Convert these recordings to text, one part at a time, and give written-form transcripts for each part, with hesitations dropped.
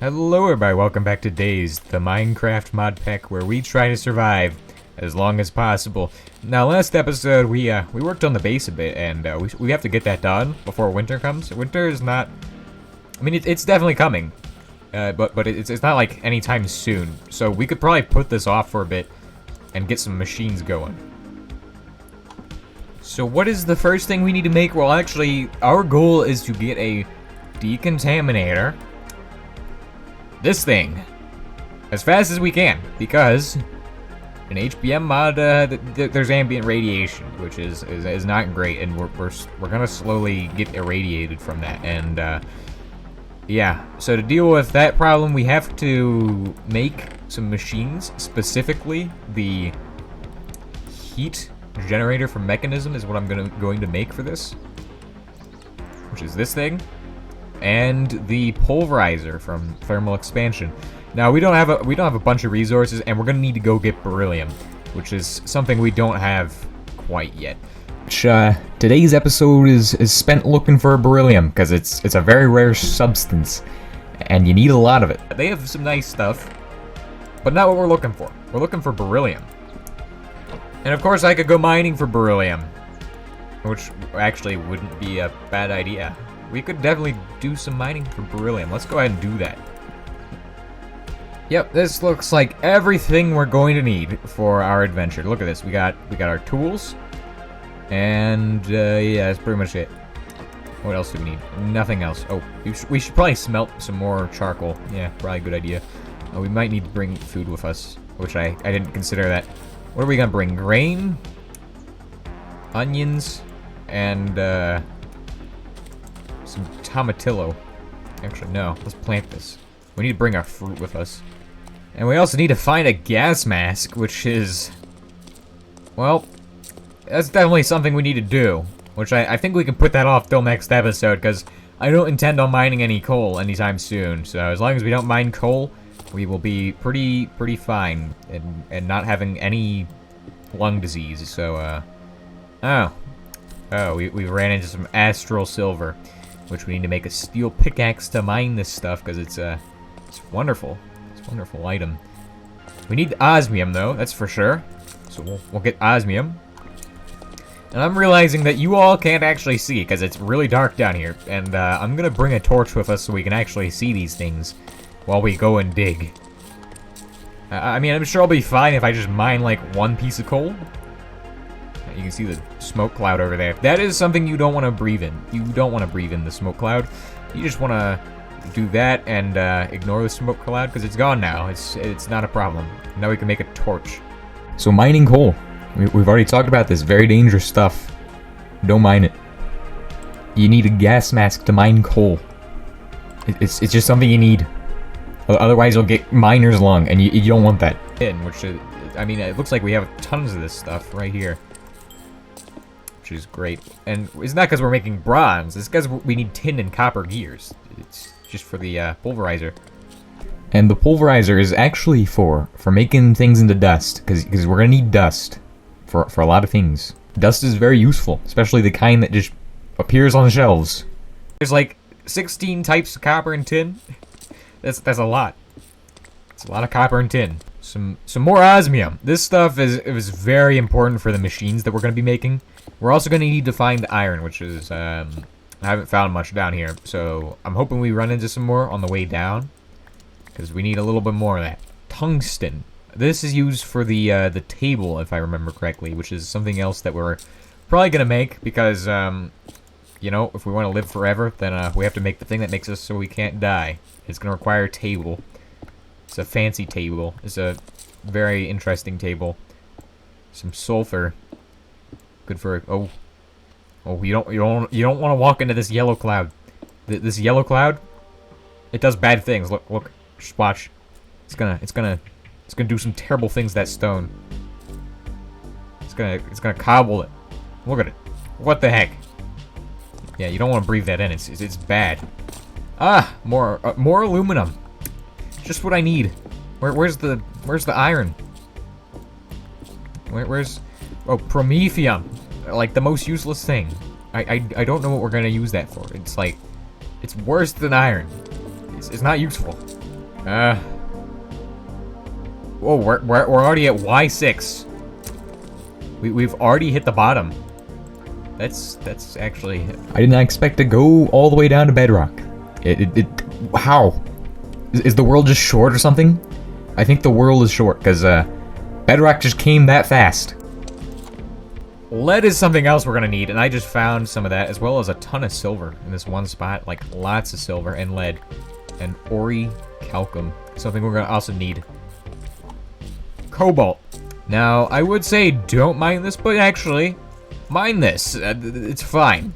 Hello everybody, welcome back to Days, the Minecraft mod pack where we try to survive as long as possible. Now last episode we worked on the base a bit and we have to get that done before winter comes. Winter is not, I mean it's definitely coming, but it's not like anytime soon. So we could probably put this off for a bit and get some machines going. So what is the first thing we need to make? Well actually our goal is to get a decontaminator. This thing as fast as we can, because in Hbm mod there's ambient radiation, which is not great, and we're gonna slowly get irradiated from that. And yeah, so to deal with that problem we have to make some machines. Specifically the heat generator from Mekanism is what I'm going to make for this, which is this thing. And the pulverizer from thermal expansion. Now we don't have a bunch of resources, and we're gonna need to go get beryllium, which is something we don't have quite yet. Which today's episode is spent looking for beryllium, because it's a very rare substance, and you need a lot of it. They have some nice stuff, but not what we're looking for. We're looking for beryllium, and of course I could go mining for beryllium, which actually wouldn't be a bad idea. We could definitely do some mining for beryllium. Let's go ahead and do that. Yep, this looks like everything we're going to need for our adventure. Look at this. We got our tools, and yeah, that's pretty much it. What else do we need? Nothing else. Oh, we should probably smelt some more charcoal. Yeah, probably a good idea. We might need to bring food with us, which I didn't consider that. What are we gonna bring? Grain, onions, and some tomatillo. Actually, no. Let's plant this. We need to bring our fruit with us. And we also need to find a gas mask, which is... well, that's definitely something we need to do. Which I think we can put that off till next episode, because I don't intend on mining any coal anytime soon. So as long as we don't mine coal, we will be pretty fine. And not having any lung disease. So, Oh, we ran into some astral silver, which we need to make a steel pickaxe to mine this stuff, because it's wonderful. It's a wonderful item. We need osmium though, that's for sure. So we'll get osmium. And I'm realizing that you all can't actually see, because it's really dark down here. And I'm gonna bring a torch with us so we can actually see these things while we go and dig. I mean, I'm sure I'll be fine if I just mine like one piece of coal. You can see the smoke cloud over there. That is something you don't want to breathe in. You don't want to breathe in the smoke cloud. You just want to do that and ignore the smoke cloud, because it's gone now. It's not a problem. Now we can make a torch. So mining coal. We've already talked about this. Very dangerous stuff. Don't mine it. You need a gas mask to mine coal. It's just something you need. Otherwise you'll get miner's lung, and you don't want that. Which is, I mean, it looks like we have tons of this stuff right here, which is great. And it's not because we're making bronze, it's because we need tin and copper gears. It's just for the pulverizer. And the pulverizer is actually for making things into dust, because we're gonna need dust for a lot of things. Dust is very useful, especially the kind that just appears on the shelves. There's like 16 types of copper and tin. That's a lot. It's a lot of copper and tin. Some more osmium. This stuff is very important for the machines that we're going to be making. We're also going to need to find iron, which is, I haven't found much down here. So I'm hoping we run into some more on the way down, because we need a little bit more of that. Tungsten. This is used for the table, if I remember correctly, which is something else that we're probably going to make, because, you know, if we want to live forever, then we have to make the thing that makes us so we can't die. It's going to require a table. It's a fancy table. It's a very interesting table. Some sulfur. Good for oh, you don't want to walk into this yellow cloud. This yellow cloud, it does bad things. Look, just watch. It's gonna do some terrible things to that stone. It's gonna cobble it. Look at it. What the heck? Yeah, you don't want to breathe that in. It's bad. Ah, more aluminum. Just what I need. Where's the iron? Where's oh, promethium, like the most useless thing. I don't know what we're gonna use that for. It's like, it's worse than iron. It's not useful. Whoa, we're already at Y6. We've already hit the bottom. That's actually... I did not expect to go all the way down to bedrock. How? Is the world just short or something? I think the world is short, because bedrock just came that fast. Lead is something else we're gonna need, and I just found some of that, as well as a ton of silver in this one spot. Like, lots of silver and lead. And orichalcum. Something we're gonna also need. Cobalt. Now, I would say don't mine this, but actually, mine this. It's fine.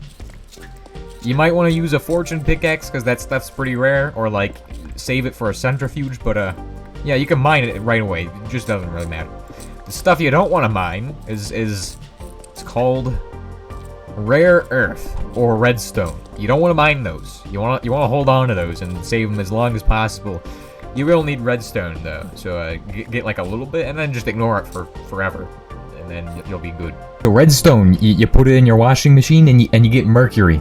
You might want to use a fortune pickaxe, because that's pretty rare, or like, save it for a centrifuge, but yeah, you can mine it right away. It just doesn't really matter. The stuff you don't want to mine is it's called rare earth or redstone. You don't want to mine those. You want to hold on to those and save them as long as possible. You will need redstone though, so get like a little bit and then just ignore it for forever, and then you'll be good. The redstone, you put it in your washing machine and you get mercury.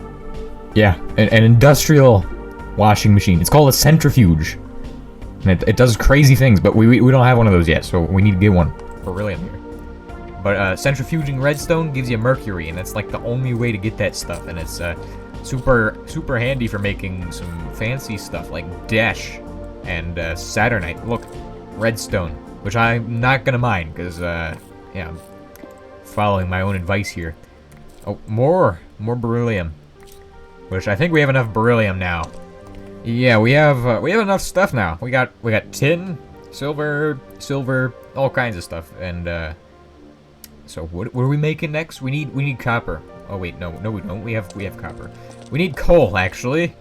Yeah, an industrial washing machine. It's called a centrifuge, and it does crazy things. But we don't have one of those yet, so we need to get one. We're really in here. But centrifuging redstone gives you mercury, and that's like the only way to get that stuff, and it's super handy for making some fancy stuff like dash and saturnite. Look, redstone, which I'm not gonna mine because yeah, I'm following my own advice here. Oh, more beryllium, which I think we have enough beryllium now. Yeah, we have enough stuff now. We got tin, silver, all kinds of stuff, and so what are we making next? We need copper. Oh wait, no we don't. We have copper. We need coal actually.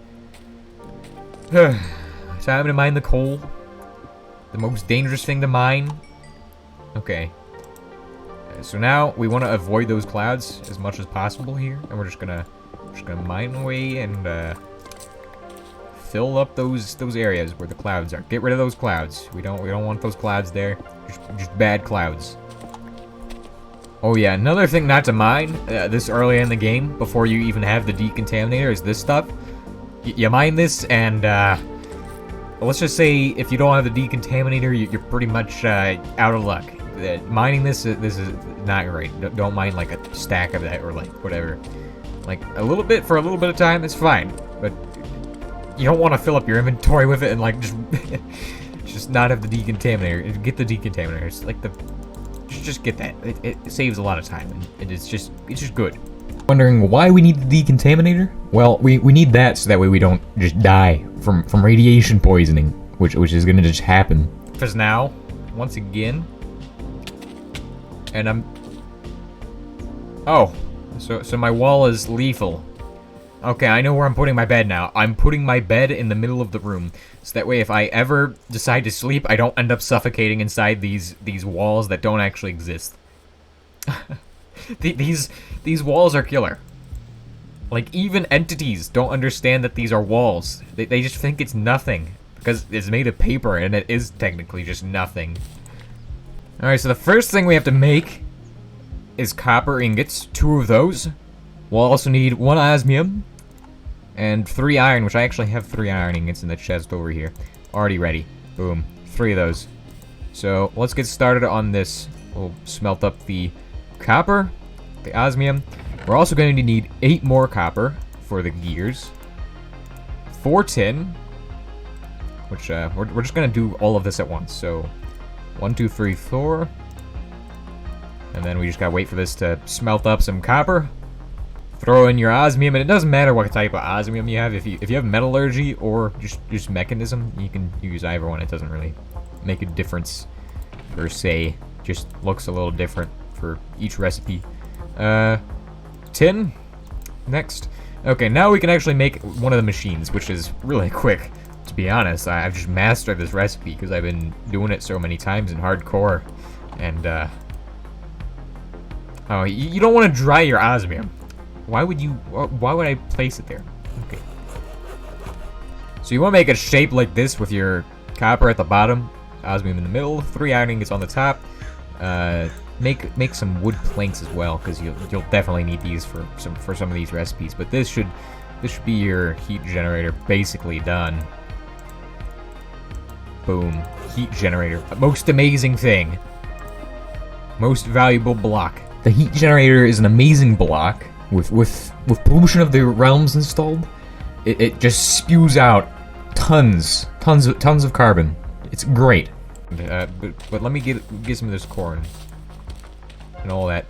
Time to mine the coal. The most dangerous thing to mine. Okay. So now we want to avoid those clouds as much as possible here, and we're just gonna mine away and fill up those areas where the clouds are. Get rid of those clouds. We don't want those clouds there. Just bad clouds. Oh yeah, another thing not to mine this early in the game, before you even have the decontaminator, is this stuff. You mine this, and let's just say if you don't have the decontaminator, you're pretty much out of luck. Mining this is not great. Don't mine like a stack of that or like whatever. Like a little bit for a little bit of time, it's fine, but you don't want to fill up your inventory with it and like just not have the decontaminator. Get the decontaminator. It's like just get that. It saves a lot of time, and it's just good. Wondering why we need the decontaminator? Well, we need that so that way we don't just die from radiation poisoning, which is gonna just happen. Because now, once again, and I'm... Oh, so my wall is lethal. Okay, I know where I'm putting my bed now. I'm putting my bed in the middle of the room, so that way if I ever decide to sleep, I don't end up suffocating inside these walls that don't actually exist. These walls are killer. Like, even entities don't understand that these are walls. They just think it's nothing, because it's made of paper, and it is technically just nothing. Alright, so the first thing we have to make is copper ingots, 2 of those. We'll also need 1 osmium, and 3 iron, which I actually have 3 iron ingots in the chest over here. Already ready. Boom. 3 of those. So, let's get started on this. We'll smelt up the copper, the osmium. We're also going to need 8 more copper for the gears. 4 tin, which we're just going to do all of this at once. So 1, 2, 3, 4. And then we just got to wait for this to smelt up some copper. Throw in your osmium, and it doesn't matter what type of osmium you have. If you have metallurgy or just Mekanism, you can use either one. It doesn't really make a difference per se. Just looks a little different for each recipe. Tin next. Okay, now we can actually make one of the machines, which is really quick. To be honest, I've just mastered this recipe because I've been doing it so many times in hardcore. And oh, you don't want to dry your osmium. Why would I place it there? Okay. So you want to make a shape like this with your copper at the bottom, osmium in the middle, 3 iron ingots on the top. Make some wood planks as well, because you'll definitely need these for some of these recipes. But this should be your heat generator basically done. Boom. Heat generator. Most amazing thing. Most valuable block. The heat generator is an amazing block. With pollution of the realms installed, it just spews out tons of carbon. It's great. But let me get some of this corn. And all that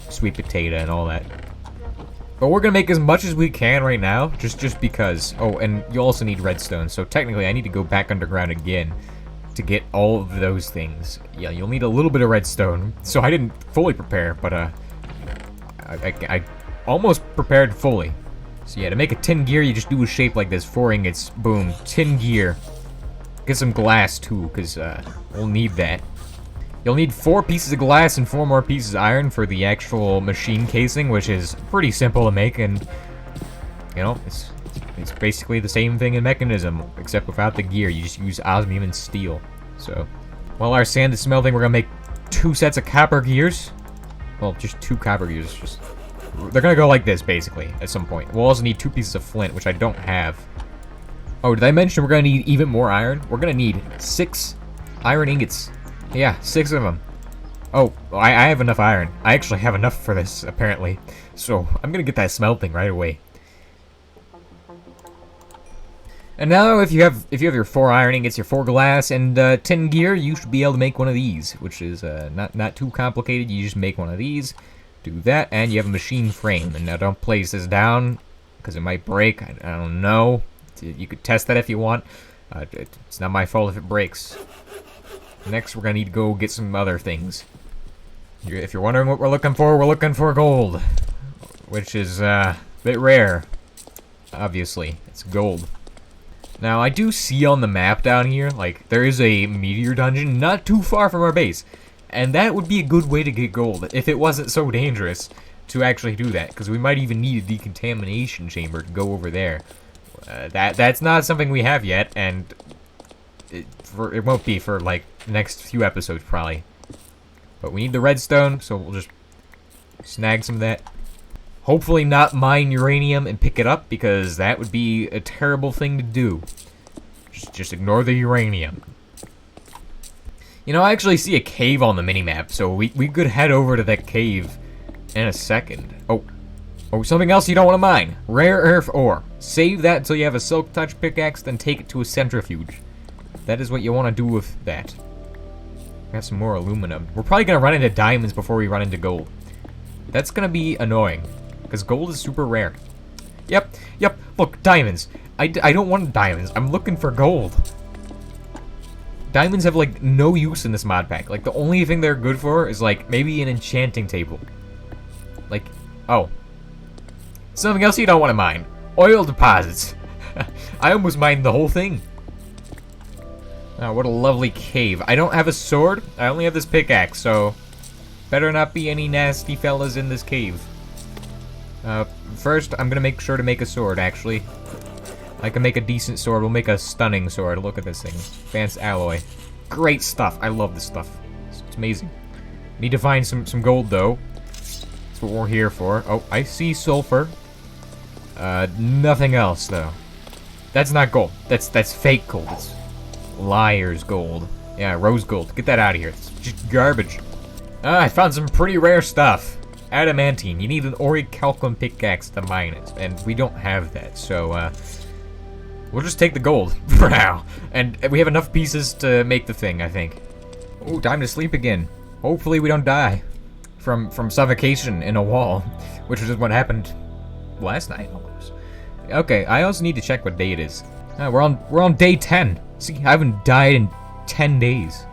sweet potato and all that. But we're gonna make as much as we can right now, just because. Oh, and you also need redstone, so technically I need to go back underground again to get all of those things. Yeah, you'll need a little bit of redstone, so I didn't fully prepare, but I almost prepared fully. So yeah, to make a tin gear, you just do a shape like this, 4 ingots, boom, tin gear. Get some glass too, because we'll need that. You'll need 4 pieces of glass and 4 more pieces of iron for the actual machine casing, which is pretty simple to make, and you know, it's basically the same thing in Mekanism, except without the gear. You just use osmium and steel. So, while our sand is smelting, we're gonna make 2 sets of copper gears. Well, just 2 copper gears. They're gonna go like this, basically, at some point. We'll also need 2 pieces of flint, which I don't have. Oh, did I mention we're gonna need even more iron? We're gonna need 6 iron ingots. Yeah, 6 of them. Oh, I have enough iron. I actually have enough for this, apparently. So, I'm gonna get that smelting right away. And now, if you have your 4 iron ingots, your 4 glass, and tin gear, you should be able to make one of these, which is not too complicated. You just make one of these, do that, and you have a machine frame. And now don't place this down, because it might break. I don't know. You could test that if you want. It's not my fault if it breaks. Next, we're gonna need to go get some other things. If you're wondering what we're looking for gold. Which is, a bit rare. Obviously, it's gold. Now, I do see on the map down here, like, there is a meteor dungeon not too far from our base. And that would be a good way to get gold, if it wasn't so dangerous to actually do that. Because we might even need a decontamination chamber to go over there. That's not something we have yet, and it won't be for, like, the next few episodes, probably. But we need the redstone, so we'll just snag some of that. Hopefully not mine uranium and pick it up, because that would be a terrible thing to do. Just ignore the uranium. You know, I actually see a cave on the minimap, so we could head over to that cave in a second. Oh, something else you don't want to mine. Rare earth ore. Save that until you have a silk touch pickaxe, then take it to a centrifuge. That is what you want to do with that. Got some more aluminum. We're probably going to run into diamonds before we run into gold. That's going to be annoying, because gold is super rare. Yep, look, diamonds. I don't want diamonds. I'm looking for gold. Diamonds have, like, no use in this mod pack. Like, the only thing they're good for is, like, maybe an enchanting table. Like, oh. Something else you don't want to mine. Oil deposits. I almost mined the whole thing. Oh, what a lovely cave. I don't have a sword. I only have this pickaxe, so better not be any nasty fellas in this cave. First, I'm gonna make sure to make a sword, actually. I can make a decent sword. We'll make a stunning sword. Look at this thing. Advanced alloy. Great stuff. I love this stuff. It's amazing. Need to find some gold, though. That's what we're here for. Oh, I see sulfur. Nothing else, though. That's not gold. That's fake gold. It's liar's gold. Yeah, rose gold. Get that out of here. It's just garbage. I found some pretty rare stuff. Adamantine. You need an orichalcum pickaxe to mine it, and we don't have that, so, we'll just take the gold for now. And we have enough pieces to make the thing, I think. Ooh, time to sleep again. Hopefully we don't die from suffocation in a wall, which is what happened last night, almost. Okay, I also need to check what day it is. We're on day 10. See, I haven't died in 10 days.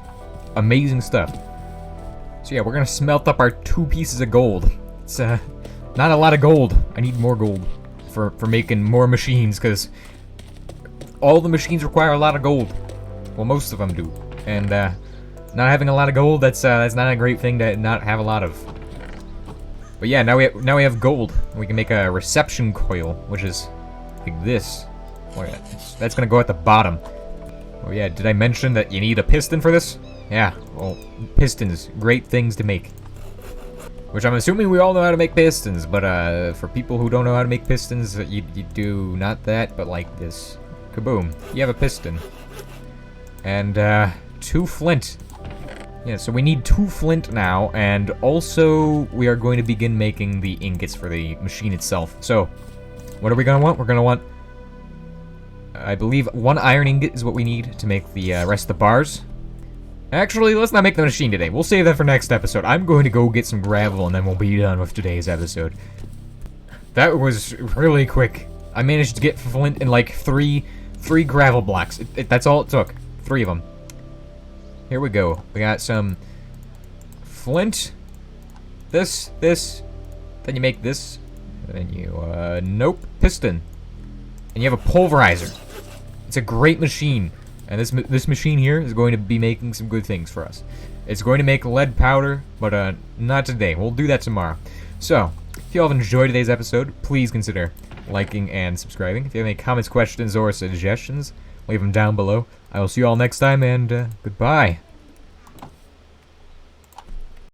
Amazing stuff. So yeah, we're gonna smelt up our 2 pieces of gold. It's not a lot of gold. I need more gold for making more machines, because all the machines require a lot of gold. Well, most of them do. And not having a lot of gold, that's not a great thing to not have a lot of. But yeah, now we have gold. We can make a reception coil, which is like this. Oh yeah, that's gonna go at the bottom. Oh yeah, did I mention that you need a piston for this? Yeah, well, pistons, great things to make. Which I'm assuming we all know how to make pistons, but for people who don't know how to make pistons, you do not that, but like this. Kaboom, you have a piston. And, 2 flint. Yeah, so we need 2 flint now, and also we are going to begin making the ingots for the machine itself. So, what are we gonna want? We're gonna want, I believe, 1 iron ingot is what we need to make the rest of the bars. Actually, let's not make the machine today. We'll save that for next episode. I'm going to go get some gravel, and then we'll be done with today's episode. That was really quick. I managed to get flint in like 3 gravel blocks. That's all it took. 3 of them. Here we go. We got some flint. This. Then you make this. Then you, nope. Piston. And you have a pulverizer. It's a great machine. And this machine here is going to be making some good things for us. It's going to make lead powder, but, not today. We'll do that tomorrow. So, if you all have enjoyed today's episode, please consider liking and subscribing. If you have any comments, questions, or suggestions, leave them down below. I will see you all next time, and, goodbye.